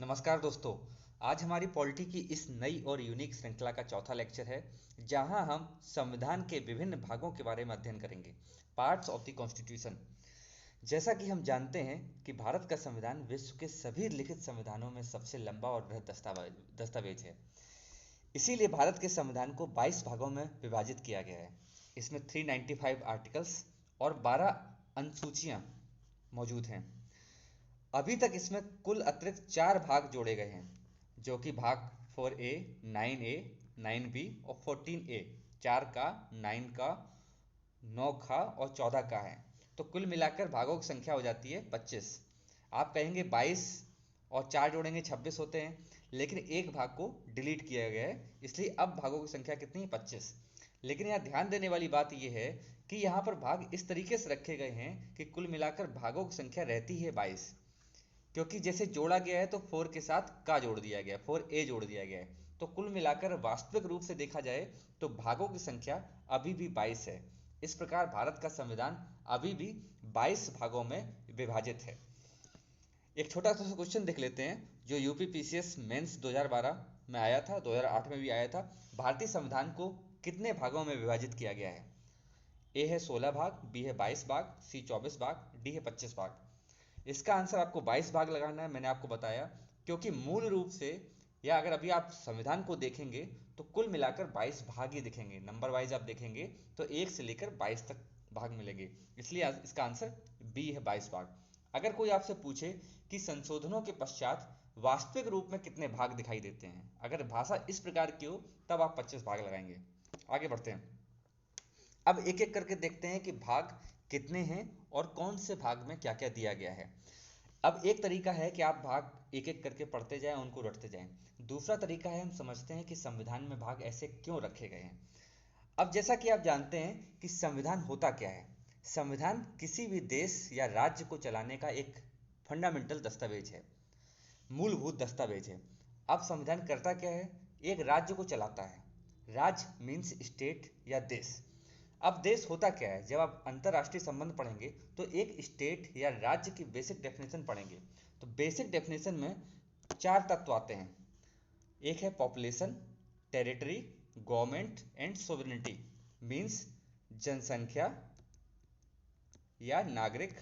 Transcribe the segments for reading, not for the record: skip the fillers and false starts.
नमस्कार दोस्तों। आज हमारी पॉलिटी की इस नई और यूनिक श्रृंखला का चौथा लेक्चर है, जहां हम संविधान के विभिन्न भागों के बारे में अध्ययन करेंगे। Parts of the constitution. जैसा कि हम जानते हैं कि भारत का संविधान विश्व के सभी लिखित संविधानों में सबसे लंबा और बृहद दस्तावेज है। इसीलिए भारत के संविधान को 22 भागों में विभाजित किया गया है। इसमें 395 आर्टिकल्स और 12 अनुसूचियां मौजूद हैं। अभी तक इसमें कुल अतिरिक्त 4 भाग जोड़े गए हैं, जो कि भाग 4A, 9A, 9B और 14A। 4 का, 9 का, 9 का और 14 का है। तो कुल मिलाकर भागों की संख्या हो जाती है 25। आप कहेंगे 22 और 4 जोड़ेंगे 26 होते हैं, लेकिन एक भाग को डिलीट किया गया है, इसलिए अब भागों की संख्या कितनी है? 25। लेकिन यहाँ ध्यान देने वाली बात यह है कि यहाँ पर भाग इस तरीके से रखे गए हैं कि कुल मिलाकर भागों की संख्या रहती है 22, क्योंकि जैसे जोड़ा गया है तो 4 के साथ का जोड़ दिया गया है, 4A जोड़ दिया गया है। तो कुल मिलाकर वास्तविक रूप से देखा जाए तो भागों की संख्या अभी भी 22 है। इस प्रकार भारत का संविधान अभी भी 22 भागों में विभाजित है। एक छोटा सा क्वेश्चन देख लेते हैं, जो यूपी पीसीएस मेंस 2012 में आया था, 2008 में भी आया था। भारतीय संविधान को कितने भागों में विभाजित किया गया है? ए है 16 भाग, बी है 22 भाग, सी 24 भाग, डी है 25 भाग। इसका आंसर आपको 22 भाग लगाना है। मैंने आपको बताया, क्योंकि मूल रूप से, या अगर अभी आप संविधान को देखेंगे तो कुल मिलाकर 22 भाग ही दिखेंगे। नंबर वाइज आप देखेंगे तो 1 से लेकर 22 तक भाग मिलेंगे, इसलिए इसका आंसर बी है, 22 भाग। अगर कोई आपसे पूछे कि संशोधनों के पश्चात वास्तविक रूप में कितने भाग दिखाई देते हैं, अगर भाषा इस प्रकार की हो, तब आप 25 भाग लगाएंगे। आगे बढ़ते हैं। अब एक एक करके देखते हैं कि भाग कितने हैं और कौन से भाग में क्या क्या दिया गया है। अब एक तरीका है कि आप भाग एक एक करके पढ़ते जाएं, उनको रटते जाएं। दूसरा तरीका है, हम समझते हैं कि संविधान में भाग ऐसे क्यों रखे गए हैं। अब जैसा कि आप जानते हैं कि संविधान होता क्या है। संविधान किसी भी देश या राज्य को चलाने का एक फंडामेंटल दस्तावेज है, मूलभूत दस्तावेज है। अब संविधान करता क्या है? एक राज्य को चलाता है। राज्य मीन्स स्टेट या देश। अब देश होता क्या है? जब आप अंतरराष्ट्रीय संबंध पढ़ेंगे तो एक स्टेट या राज्य की बेसिक डेफिनेशन पढ़ेंगे। तो बेसिक डेफिनेशन में 4 तत्व आते हैं। एक है population, territory, government and sovereignty, means जनसंख्या या नागरिक।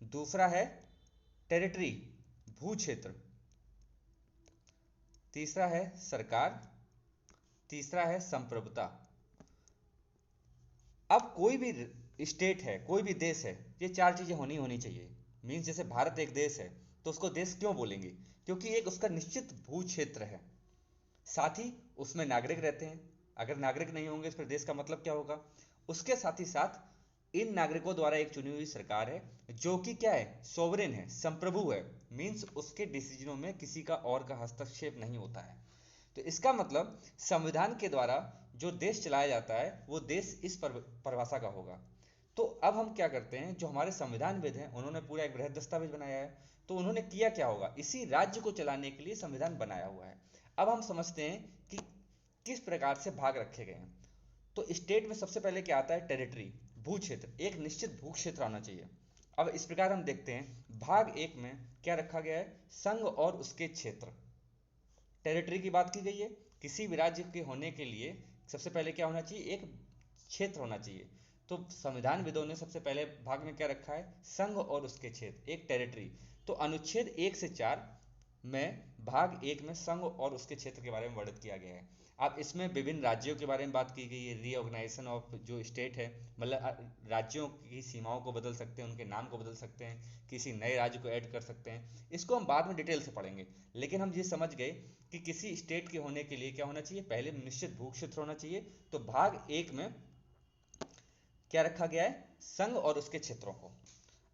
दूसरा है टेरिटरी, भू क्षेत्र। तीसरा है सरकार। तीसरा है संप्रभुता। अब कोई भी स्टेट है, कोई भी देश है, ये 4 चीजें होनी चाहिए। मीन्स जैसे भारत एक देश है, तो उसको देश क्यों बोलेंगे? क्योंकि एक उसका निश्चित भू क्षेत्र है, साथ ही उसमें नागरिक रहते हैं। अगर नागरिक नहीं होंगे इस पर देश का मतलब क्या होगा? उसके साथ ही साथ इन नागरिकों द्वारा एक चुनी हुई सरकार है, जो कि क्या है? सोवरेन है, संप्रभु है। मीन्स उसके डिसीजनों में किसी का और का हस्तक्षेप नहीं होता है। तो इसका मतलब संविधान के द्वारा जो देश चलाया जाता है, वो देश इस परिभाषा का होगा। तो अब हम क्या करते हैं, जो हमारे संविधानविद हैं, उन्होंने पूरा एक बृहद दस्तावेज बनाया है। तो उन्होंने किया क्या होगा? इसी राज्य को चलाने के लिए संविधान बनाया हुआ है। अब हम समझते हैं कि किस प्रकार से भाग रखे गए हैं। तो स्टेट में सबसे पहले क्या आता है? टेरिटरी, भू क्षेत्र। एक निश्चित भू क्षेत्र आना चाहिए। अब इस प्रकार हम देखते हैं, भाग 1 में क्या रखा गया है? संघ और उसके क्षेत्र। टेरिटरी की बात की गई है। किसी भी राज्य के होने के लिए सबसे पहले क्या होना चाहिए? एक क्षेत्र होना चाहिए। तो संविधानविदों ने सबसे पहले भाग में क्या रखा है? संघ और उसके क्षेत्र, एक टेरिटरी। तो अनुच्छेद 1 से 4 में भाग 1 में संघ और उसके क्षेत्र के बारे में वर्णित किया गया है। अब इसमें विभिन्न राज्यों के बारे में बात की गई है। रीऑर्गेनाइजेशन ऑफ जो स्टेट है, मतलब राज्यों की सीमाओं को बदल सकते हैं, उनके नाम को बदल सकते हैं, किसी नए राज्य को ऐड कर सकते हैं। इसको हम बाद में डिटेल से पढ़ेंगे। लेकिन हम ये समझ गए कि किसी स्टेट के होने के लिए क्या होना चाहिए? पहले निश्चित भू क्षेत्र होना चाहिए। तो भाग 1 में क्या रखा गया है? संघ और उसके क्षेत्रों को।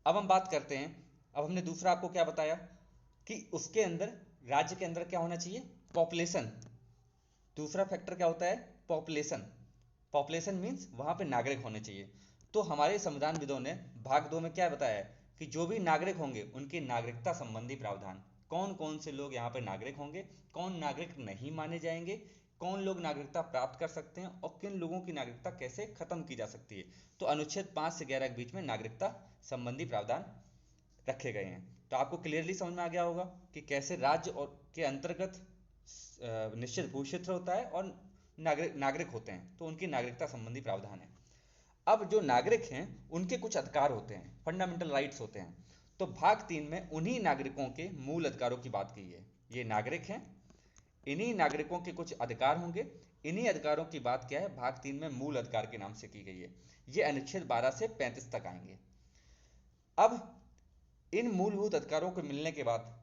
अब हम बात करते हैं, अब हमने दूसरा आपको क्या बताया कि उसके अंदर, राज्य के अंदर क्या होना चाहिए? पॉपुलेशन। दूसरा फैक्टर क्या होता है? पॉपुलेशन। पॉपुलेशन मीन्स वहां पे नागरिक होने चाहिए। तो हमारे संविधानविदों ने भाग 2 में क्या बताया है कि जो भी नागरिक होंगे उनकी नागरिकता संबंधी प्रावधान, कौन कौन से लोग यहाँ पे नागरिक होंगे, कौन नागरिक नहीं माने जाएंगे, कौन लोग नागरिकता प्राप्त कर सकते हैं और किन लोगों की नागरिकता कैसे खत्म की जा सकती है। तो अनुच्छेद 5 से 11 के बीच में नागरिकता संबंधी प्रावधान रखे गए हैं। तो आपको क्लियरली समझ में आ गया होगा कि कैसे राज्य और के अंतर्गत निश्चित भू क्षेत्र होता है और नागरिक होते हैं, तो उनकी नागरिकता संबंधी प्रावधान है। अब जो नागरिक हैं उनके कुछ अधिकार होते हैं, फंडामेंटल राइट्स होते हैं। तो भाग 3 में उन्हीं नागरिकों के मूल अधिकारों की बात की है। ये नागरिक हैं, इन्हीं नागरिकों के कुछ अधिकार होंगे। इन्हीं अधिकारों की बात क्या है, भाग 3 में मूल अधिकार के नाम से की गई है। ये अनुच्छेद 12 से 35 तक आएंगे। अब इन मूलभूत अधिकारों को मिलने के बाद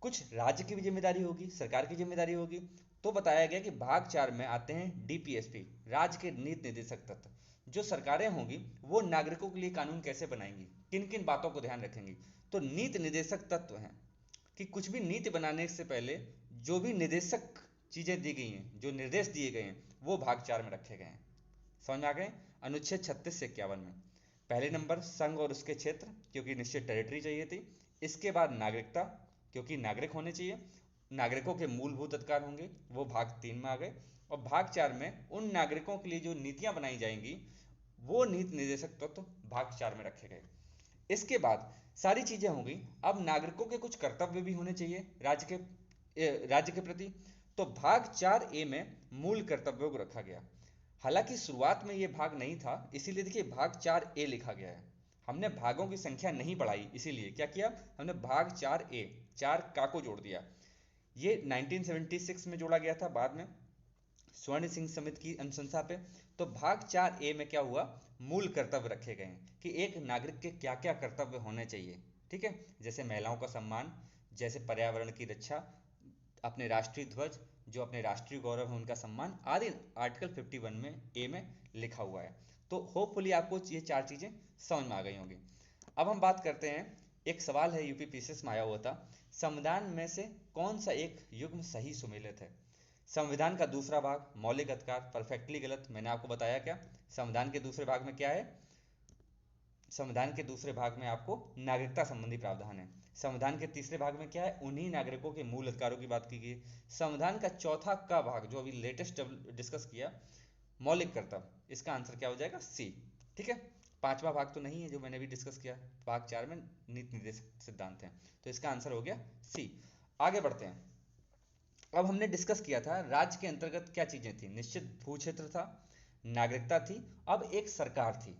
कुछ राज्य की भी जिम्मेदारी होगी, सरकार की जिम्मेदारी होगी। तो बताया गया कि भाग 4 में आते हैं डीपीएसपी, राज्य के नीति निर्देशक तत्व। जो सरकारें होंगी वो नागरिकों के लिए कानून कैसे बनाएंगी, किन किन बातों को ध्यान रखेंगी। तो नीति निर्देशक तत्व हैं कि कुछ भी नीति बनाने से पहले जो भी निर्देशक चीजें दी गई हैं, जो निर्देश दिए गए हैं, वो भाग 4 में रखे गए हैं। समझ में आ गए। अनुच्छेद 36 से 51 में पहले नंबर संघ और उसके क्षेत्र, क्योंकि निश्चित टेरिटरी चाहिए थी। इसके बाद नागरिकता, क्योंकि नागरिक होने चाहिए, नागरिकों के मूलभूत अधिकार होंगे, वो भाग 3 में आ गए। और भाग 4 में उन नागरिकों के लिए जो नीतियां बनाई जाएंगी वो नीति निर्देशक तत्व भाग 4 में रखे गए। इसके बाद सारी चीजें होंगी। अब नागरिकों के कुछ कर्तव्य भी होने चाहिए राज्य के प्रति। तो भाग 4 ए में मूल कर्तव्यों को रखा गया। हालांकि शुरुआत में ये भाग नहीं था, इसीलिए देखिए भाग 4 ए लिखा गया है। हमने भागों की संख्या नहीं बढ़ाई, इसीलिए क्या किया हमने भाग 4 ए, 4 का को जोड़ दिया। ये 1976 में जोड़ा गया था, बाद में स्वर्ण सिंह समिति की अनुशंसा पे। तो भाग 4 ए में क्या हुआ, मूल कर्तव्य रखे गए हैं कि एक नागरिक के क्या क्या कर्तव्य होने चाहिए। ठीक है, जैसे महिलाओं का सम्मान, जैसे पर्यावरण की रक्षा, अपने राष्ट्रीय ध्वज, जो अपने राष्ट्रीय गौरव है उनका सम्मान आदि आर्टिकल 51 में ए में लिखा हुआ है। तो होपफुली आपको ये 4 चीजें समझ में आ गई होंगी। अब हम बात करते हैं, एक सवाल है यूपी पीसीएस में आया हुआ था, संविधान में से कौन सा एक युग्म सही सुमेलित है। संविधान का दूसरा भाग मौलिक अधिकार, परफेक्टली गलत। मैंने आपको बताया क्या, संविधान के दूसरे भाग में क्या है, संविधान के दूसरे भाग में आपको नागरिकता संबंधी प्रावधान है। संविधान के तीसरे भाग में क्या है, उन्हीं नागरिकों के मूल अधिकारों की बात की गई। संविधान का चौथा का भाग जो अभी लेटेस्ट डिस्कस किया, मौलिक कर्तव्य, इसका आंसर क्या हो जाएगा, सी। ठीक है, पांचवा भाग तो नहीं है जो मैंने भी डिस्कस किया, भाग 4 में नीति निर्देशक सिद्धांत है, तो इसका आंसर हो गया सी। आगे बढ़ते हैं। अब हमने डिस्कस किया था राज्य के अंतर्गत क्या चीजें थी, निश्चित भू क्षेत्र था, नागरिकता थी, अब एक सरकार थी।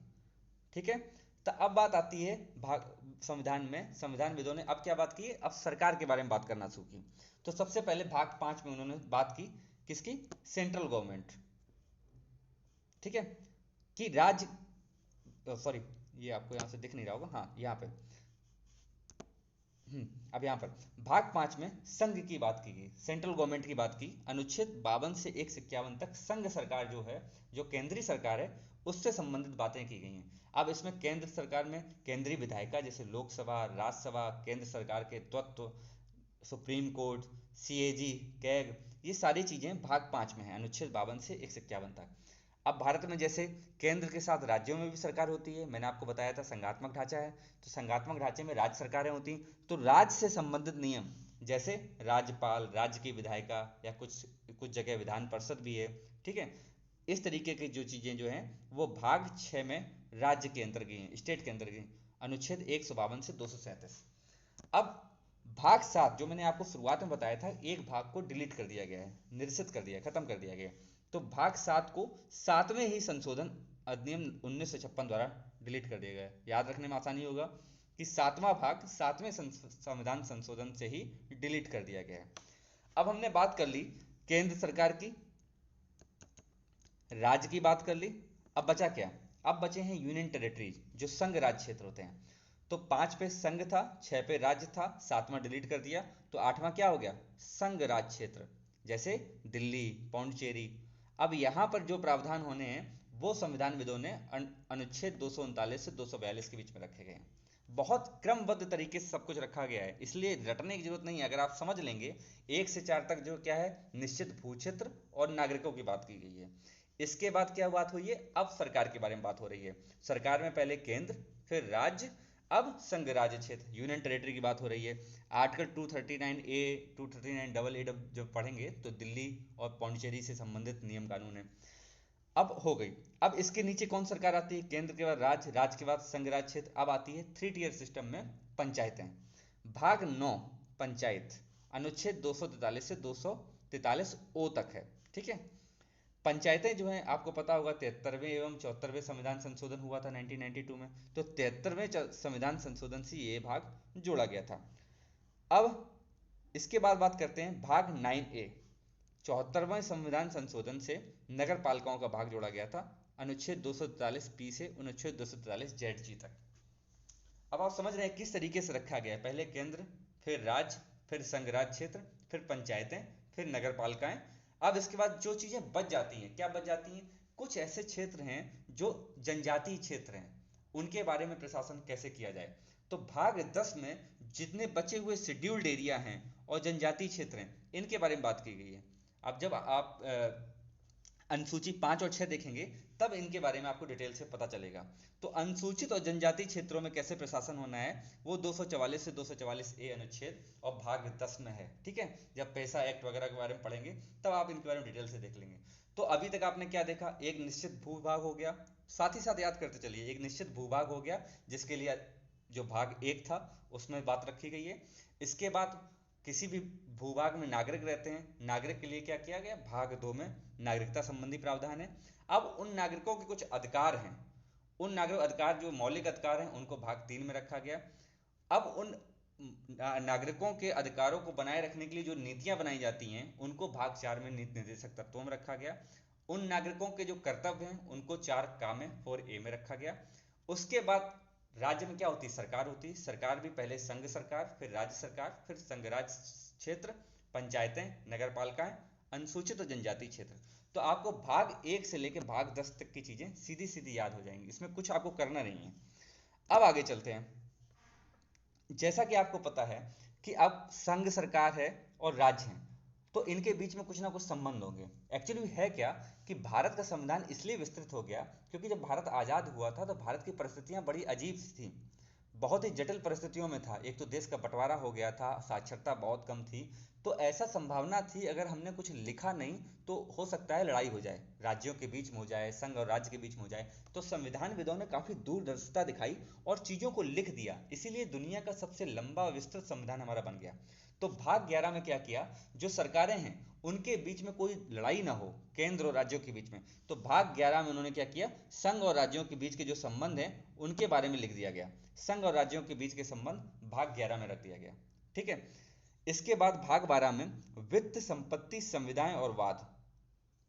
ठीक है, तो अब बात आती है भाग संविधान में, संविधानविदों ने अब क्या बात की है, अब सरकार के बारे में बात करना शुरू की। तो सबसे पहले भाग 5 में उन्होंने बात की किसकी, सेंट्रल गवर्नमेंट। ठीक है, कि राज्य, सॉरी ये आपको यहां से दिख नहीं रहा होगा, हाँ यहाँ पे, अब यहाँ पर भाग 5 में संघ की बात की गई, सेंट्रल गवर्नमेंट की बात की। अनुच्छेद 52 से 151 तक संघ सरकार जो है, जो केंद्रीय सरकार है, उससे संबंधित बातें की गई हैं। अब इसमें केंद्र सरकार में केंद्रीय विधायिका जैसे लोकसभा, राज्यसभा, केंद्र सरकार के तत्व, सुप्रीम कोर्ट, सीएजी, कैग, ये सारी चीजें भाग 5 में है, अनुच्छेद 52 से 151 तक। अब भारत में जैसे केंद्र के साथ राज्यों में भी सरकार होती है, मैंने आपको बताया था संघात्मक ढांचा है, तो संघात्मक ढांचे में राज्य सरकारें होती हैं। तो राज्य से संबंधित नियम जैसे राज्यपाल, राज्य की विधायिका, या कुछ कुछ जगह विधान परिषद भी है। ठीक है, इस तरीके की जो चीजें जो हैं वो भाग 6 में राज्य के अंतर्गत हैं, स्टेट के अंतर्गत, अनुच्छेद 152 से 237। अब भाग 7 जो मैंने आपको शुरुआत में बताया था, एक भाग को डिलीट कर दिया गया है, निरसित कर दिया, खत्म कर दिया गया। तो भाग 7 को 7वें ही संशोधन अधिनियम 1956 द्वारा डिलीट कर दिया गया है। याद रखने में आसानी होगा कि 7वां भाग 7वें संविधान संशोधन से ही डिलीट कर दिया गया है। अब हमने बात कर ली केंद्र सरकार की, राज्य की बात कर ली, अब बचा क्या, अब बचे हैं यूनियन टेरिटरीज, जो संघ राज्य क्षेत्र होते हैं। तो 5 पे संघ था, 6 पे राज्य था, 7वां डिलीट कर दिया, तो 8वां क्या हो गया, संघ राज्य क्षेत्र, जैसे दिल्ली, पौंडचेरी। अब यहां पर जो प्रावधान होने हैं वो संविधानविदों ने अनुच्छेद 239 से 242 के बीच में रखे गए हैं। बहुत क्रमबद्ध तरीके से सब कुछ रखा गया है, इसलिए रटने की जरूरत नहीं है। अगर आप समझ लेंगे 1 से 4 तक जो क्या है, निश्चित भू क्षेत्र और नागरिकों की बात की गई है। इसके बाद क्या बात हुई है, अब सरकार के बारे में बात हो रही है। सरकार में पहले केंद्र, फिर राज्य, अब संघ राज्य क्षेत्र, यूनियन टेरिटरी की बात हो रही है। आर्टिकल 239 ए, 239 डबल ए जब पढ़ेंगे तो दिल्ली और पौंडीचेरी से संबंधित नियम कानून है। अब हो गई। अब इसके नीचे कौन सरकार आती है, केंद्र के बाद राज्य, राज्य के बाद संघ राज्य क्षेत्र। अब आती है 3 टियर सिस्टम में पंचायतें। भाग 9 पंचायत, अनुच्छेद 243 से 243 ओ तक है। ठीक है, पंचायतें जो हैं आपको पता होगा 73वें एवं 74वें संविधान संशोधन हुआ था 1992 में, तो 73वें संविधान संशोधन से ये भाग जोड़ा गया था। अब इसके बाद बात करते हैं भाग 9A, 74वें संविधान संशोधन से नगर पालिकाओं का भाग जोड़ा गया था, अनुच्छेद 243 से अनुच्छेद 243 तक। अब आप समझ रहे हैं किस तरीके से रखा गया है, पहले केंद्र, फिर राज्य, फिर संघ राज्य क्षेत्र, फिर पंचायतें, फिर नगर पालिकाएं। अब इसके बाद जो चीजें बच जाती हैं, क्या बच जाती हैं, कुछ ऐसे क्षेत्र हैं जो जनजातीय क्षेत्र हैं, उनके बारे में प्रशासन कैसे किया जाए। तो भाग 10 में जितने बचे हुए शेड्यूल्ड एरिया हैं और जनजातीय क्षेत्र हैं, इनके बारे में बात की गई है। अब जब आप अनुसूची 5 और 6 देखेंगे तब इनके बारे में आपको डिटेल से पता चलेगा। तो अनुसूचित और जनजातीय क्षेत्रों में कैसे प्रशासन होना है वो 244 से 244A अनुच्छेद और भाग 10 में है। ठीक है, जब पैसा एक्ट वगैरह के बारे में पढ़ेंगे तब आप इनके बारे में डिटेल से देख लेंगे। तो अभी तक आपने क्या देखा, एक निश्चित भूभाग हो गया, साथ ही साथ याद करते चलिए, एक निश्चित भूभाग हो गया जिसके लिए जो भाग 1 था उसमें बात रखी गई है। इसके बाद किसी भी भूभाग में नागरिक रहते हैं, नागरिक के लिए क्या किया गया, भाग 2 में नागरिकता संबंधी प्रावधान है। अब उन नागरिकों के कुछ अधिकार हैं, उन नागरिक अधिकार जो मौलिक अधिकार हैं उनको भाग 3 में रखा गया। अब उन नागरिकों के अधिकारों को बनाए रखने के लिए जो नीतियां बनाई जाती हैं उनको भाग 4 में नीति निर्देशक तत्वों में रखा गया। उन नागरिकों के जो कर्तव्य हैं उनको 4 में 4A में रखा गया। उसके बाद राज्य में क्या होती है, सरकार होती है। सरकार भी पहले संघ सरकार, फिर राज्य सरकार, फिर संघ राज्य क्षेत्र, पंचायतें, नगर पालिकाएं, अनुसूचित और जनजातीय क्षेत्र। तो आपको भाग 1 से लेकर भाग 10 तक की चीजें सीधी सीधी याद हो जाएंगी, इसमें कुछ आपको करना नहीं है। अब आगे चलते हैं। जैसा कि आपको पता है कि अब संघ सरकार है और राज्य हैं, तो इनके बीच में कुछ ना कुछ संबंध होंगे। एक्चुअली है क्या कि भारत का संविधान इसलिए विस्तृत हो गया क्योंकि जब भारत आज़ाद हुआ था तो भारत की परिस्थितियां बड़ी अजीब सी थी, बहुत ही जटिल परिस्थितियों में था। एक तो देश का बंटवारा हो गया था, साक्षरता बहुत कम थी, तो ऐसा संभावना थी अगर हमने कुछ लिखा नहीं तो हो सकता है लड़ाई हो जाए, राज्यों के बीच में हो जाए, संघ और राज्य के बीच में हो जाए। तो संविधानविदों ने काफी दूरदर्शिता दिखाई और चीजों को लिख दिया, इसीलिए दुनिया का सबसे लंबा और विस्तृत संविधान हमारा बन गया। तो भाग 11 में क्या किया, जो सरकारें हैं उनके बीच में कोई लड़ाई ना हो, केंद्र और राज्यों के बीच में, तो भाग 11 में उन्होंने क्या किया, संघ और राज्यों के बीच के जो संबंध हैं उनके बारे में लिख दिया गया। संघ और राज्यों के बीच के संबंध भाग 11 में रख दिया गया। ठीक है, इसके बाद भाग 12 में वित्त, संपत्ति, संविदाएं और वाद,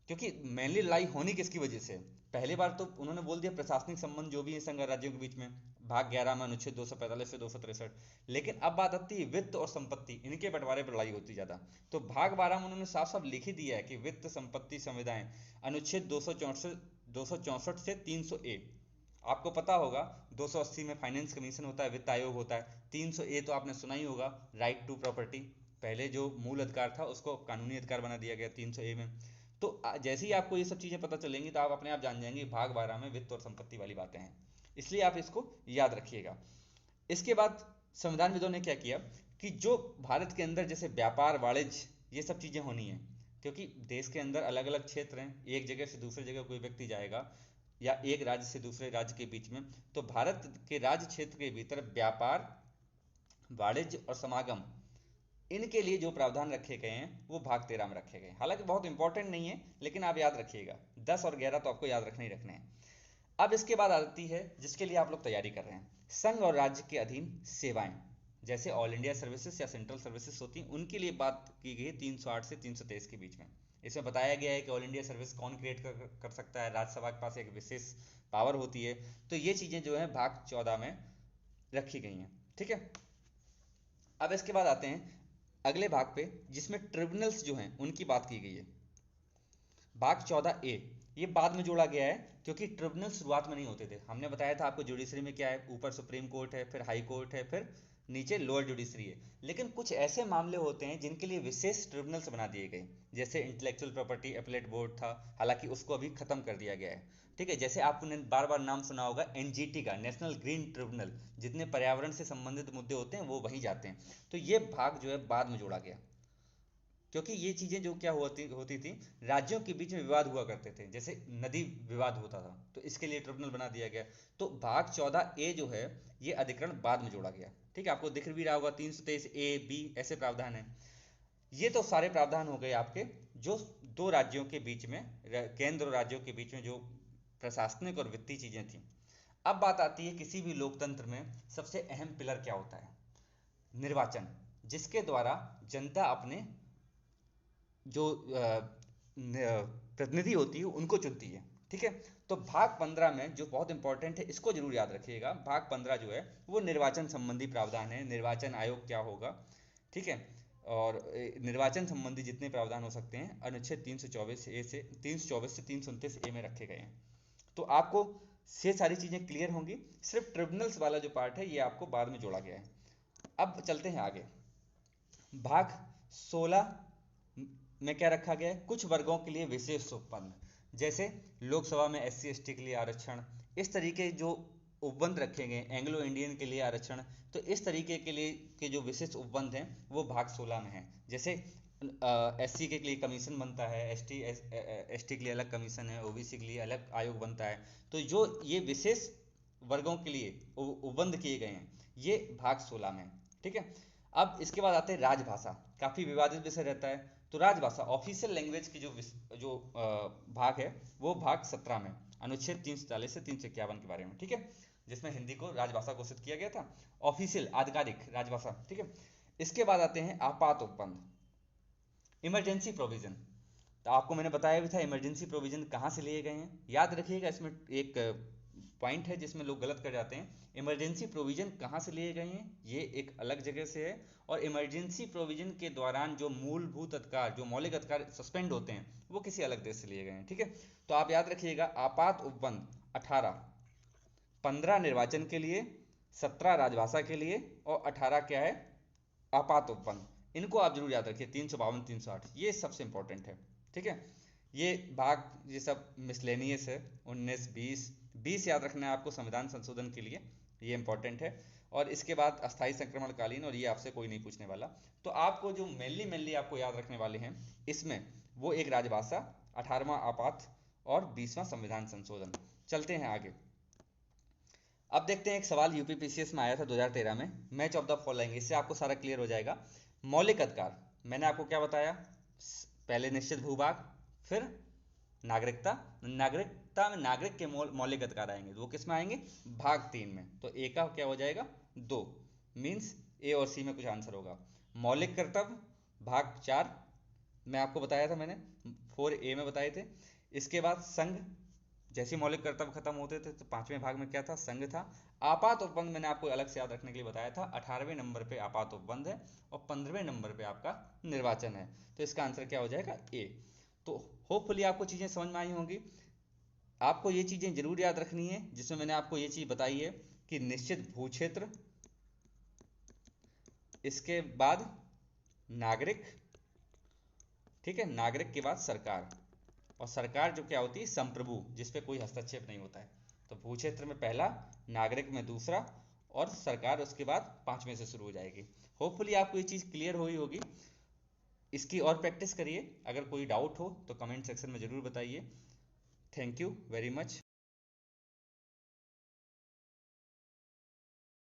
क्योंकि मेनली लड़ाई होनी किसकी वजह से, पहली बार तो उन्होंने बोल दिया प्रशासनिक संबंध जो भी है संघ और राज्यों के बीच में, भाग 11 में अनुच्छेद 245 से 263। लेकिन अब बात आती है वित्त और संपत्ति, इनके बंटवारे पर लड़ाई होती ज्यादा। तो भाग 12 में उन्होंने साफ साफ लिख ही दिया है कि वित्त, संपत्ति, संविदाएं, अनुच्छेद 264 से 300A। आपको पता होगा 280 में फाइनेंस कमीशन होता है, वित्त आयोग होता है, 300A तो आपने सुना ही होगा, राइट टू प्रॉपर्टी, पहले जो मूल अधिकार था उसको कानूनी अधिकार बना दिया गया 300A में। तो जैसे ही आपको ये सब चीजें पता चलेंगी तो आप अपने आप जान जाएंगे भाग 12 में वित्त और संपत्ति वाली बातें हैं, इसलिए आप इसको याद रखिएगा। इसके बाद संविधानविदों ने क्या किया कि जो भारत के अंदर जैसे व्यापार, वाणिज्य, ये सब चीजें होनी है, क्योंकि देश के अंदर अलग अलग क्षेत्र हैं, एक जगह से दूसरी जगह कोई व्यक्ति जाएगा या एक राज्य से दूसरे राज्य के बीच में, तो भारत के राज्य क्षेत्र के भीतर व्यापार, वाणिज्य और समागम, इनके लिए जो प्रावधान रखे गए हैं वो भाग 13 में रखे गए। हालांकि बहुत इंपॉर्टेंट नहीं है लेकिन आप याद रखिएगा, 10 और 11 तो आपको याद रखने ही रखने हैं। अब इसके बाद आती है जिसके लिए आप लोग तैयारी कर रहे हैं, संघ और राज्य के अधीन सेवाएं, जैसे ऑल इंडिया सर्विसेज या सेंट्रल सर्विसेज होती हैं, उनके लिए बात की गई है 308 से 323 के बीच में। इसमें बताया गया है कि ऑल इंडिया सर्विस कौन क्रिएट कर सकता है, राज्यसभा के पास एक विशेष पावर होती है। तो ये चीजें जो है भाग 14 में रखी गई हैं। ठीक है, अब इसके बाद आते हैं अगले भाग पे जिसमें ट्रिब्यूनल्स जो हैं उनकी बात की गई है। भाग 14A ये बाद में जोड़ा गया है क्योंकि ट्रिब्यूनल शुरुआत में नहीं होते थे। हमने बताया था आपको जुडिशरी में क्या है, ऊपर सुप्रीम कोर्ट है, फिर हाई कोर्ट है, फिर नीचे लोअर जुडिशरी है। लेकिन कुछ ऐसे मामले होते हैं जिनके लिए विशेष ट्रिब्यूनल्स बना दिए गए, जैसे इंटेलेक्चुअल प्रॉपर्टी अपीलेट बोर्ड था, हालांकि उसको अभी खत्म कर दिया गया है। ठीक है, जैसे आपने बार बार नाम सुना होगा एनजीटी का, नेशनल ग्रीन ट्रिब्यूनल, जितने पर्यावरण से संबंधित मुद्दे होते हैं वो वहीं जाते हैं। तो ये भाग जो है बाद में जोड़ा गया। क्योंकि ये चीजें जो क्या होती होती थी, राज्यों के बीच में विवाद हुआ करते थे, जैसे नदी विवाद होता था, तो इसके लिए ट्रिब्यूनल बना दिया गया। तो भाग 14A जो है, ये अधिकरण बाद में जोड़ा गया। ठीक है, आपको दिख भी रहा होगा 323A, B ऐसे प्रावधान है। ये तो सारे प्रावधान हो गए आपके, जो दो राज्यों के बीच में, केंद्र और राज्यों के बीच में जो प्रशासनिक और वित्तीय चीजें थी। अब बात आती है किसी भी लोकतंत्र में सबसे अहम पिलर क्या होता है? निर्वाचन, जिसके द्वारा जनता अपने जो प्रतिनिधि होती है उनको चुनती है। ठीक है, तो भाग 15 में जो बहुत इंपॉर्टेंट है, इसको जरूर याद रखिएगा। भाग 15 जो है वो निर्वाचन संबंधी प्रावधान है, निर्वाचन आयोग क्या होगा। ठीक है, और निर्वाचन संबंधी जितने प्रावधान हो सकते हैं अनुच्छेद 324A से 329 से 329A में रखे गए हैं। तो आपको ये सारी चीजें क्लियर होंगी। सिर्फ ट्रिब्यूनल्स वाला जो पार्ट है ये आपको बाद में जोड़ा गया है। अब चलते हैं आगे। भाग 16 में क्या रखा गया है? कुछ वर्गों के लिए विशेष उपबंध, जैसे लोकसभा में SC ST के लिए आरक्षण, इस तरीके जो उपबंध रखे गए, एंग्लो इंडियन के लिए आरक्षण, तो इस तरीके के लिए के जो विशेष उपबंध हैं वो भाग 16 में हैं। जैसे SC के लिए कमीशन बनता है, ST के लिए अलग कमीशन है, OBC के लिए अलग आयोग बनता है। तो जो ये विशेष वर्गों के लिए उपबंध किए गए हैं ये भाग 16 में। ठीक है, अब इसके बाद आते हैं राजभाषा, काफी विवादित विषय रहता है। तो राजभाषा ऑफिशियल लैंग्वेज की जो भाग है वो भाग 17 में, अनुच्छेद 340 से 351 के बारे में। ठीक है, जिसमें हिंदी को राजभाषा घोषित किया गया था, ऑफिशियल आधिकारिक राजभाषा। ठीक है, इसके बाद आते हैं आपात उपबंध, इमरजेंसी प्रोविजन। तो आपको मैंने बताया भी था इमरजेंसी प्रोविजन कहाँ से लिए गए हैं, याद रखिएगा। इसमें एक पॉइंट है जिसमें लोग गलत कर जाते हैं। इमरजेंसी प्रोविजन कहाँ से लिए गए हैं, ये एक अलग जगह से है। और इमरजेंसी प्रोविजन के दौरान जो मूलभूत अधिकार, जो मौलिक अधिकार सस्पेंड होते हैं, वो किसी अलग देश से लिए गए हैं। ठीक है, तो आप याद रखिएगा आपात उपबंध 18, 15 निर्वाचन के लिए, 17 राजभाषा के लिए, और 18 क्या है? आपात उपबंध। इनको आप जरूर याद रखिए, 352 308 ये सबसे इंपॉर्टेंट है। ठीक है, ये भाग ये सब मिसलेनियस है। 19 20 याद रखना है आपको संविधान संशोधन के लिए, ये इंपॉर्टेंट है। और इसके बाद अस्थायी संक्रमणकालीन, और ये आपसे कोई नहीं पूछने वाला। तो आपको जो मेनली आपको याद रखने वाले हैं इसमें, वो एक राजभाषा, 18वां आपात, और 20वां संविधान संशोधन। चलते हैं आगे। अब देखते हैं, एक सवाल यूपीपीसीएस में आया था 2013 में, मैच ऑफ द फॉलोइंग, इससे आपको सारा क्लियर हो जाएगा। मौलिक अधिकार, मैंने आपको क्या बताया? पहले निश्चित भूभाग, फिर नागरिकता। नागरिकता में नागरिक के मौलिक अधिकार आएंगे, वो किस में आएंगे? भाग 3 में। तो ए का क्या हो जाएगा? 2, मीन्स ए और सी में कुछ आंसर होगा। मौलिक कर्तव्य भाग 4 में आपको बताया था मैंने, 4A में बताए थे। इसके बाद संघ, जैसे मौलिक कर्तव्य खत्म होते थे तो 5वें भाग में क्या था? संघ था। आपात उपबंध मैंने आपको अलग से याद रखने के लिए बताया था, 18वें नंबर पे आपात उपबंध है, और 15वें नंबर पे आपका निर्वाचन है। तो इसका आंसर क्या हो जाएगा? ए। तो होपफुली आपको चीजें समझ में आई होंगी। आपको ये चीजें जरूर याद रखनी है, जिसमें मैंने आपको ये चीज बताई है कि निश्चित भू क्षेत्र, इसके बाद नागरिक, ठीक है, नागरिक के बाद सरकार, और सरकार जो क्या होती है? संप्रभु, जिसपे कोई हस्तक्षेप नहीं होता है। तो भू क्षेत्र में पहला, नागरिक में दूसरा, और सरकार उसके बाद 5वें से शुरू हो जाएगी। होपफुली आपको ये चीज क्लियर हुई होगी। इसकी और प्रैक्टिस करिए। अगर कोई डाउट हो तो कमेंट सेक्शन में जरूर बताइए। Thank you very much.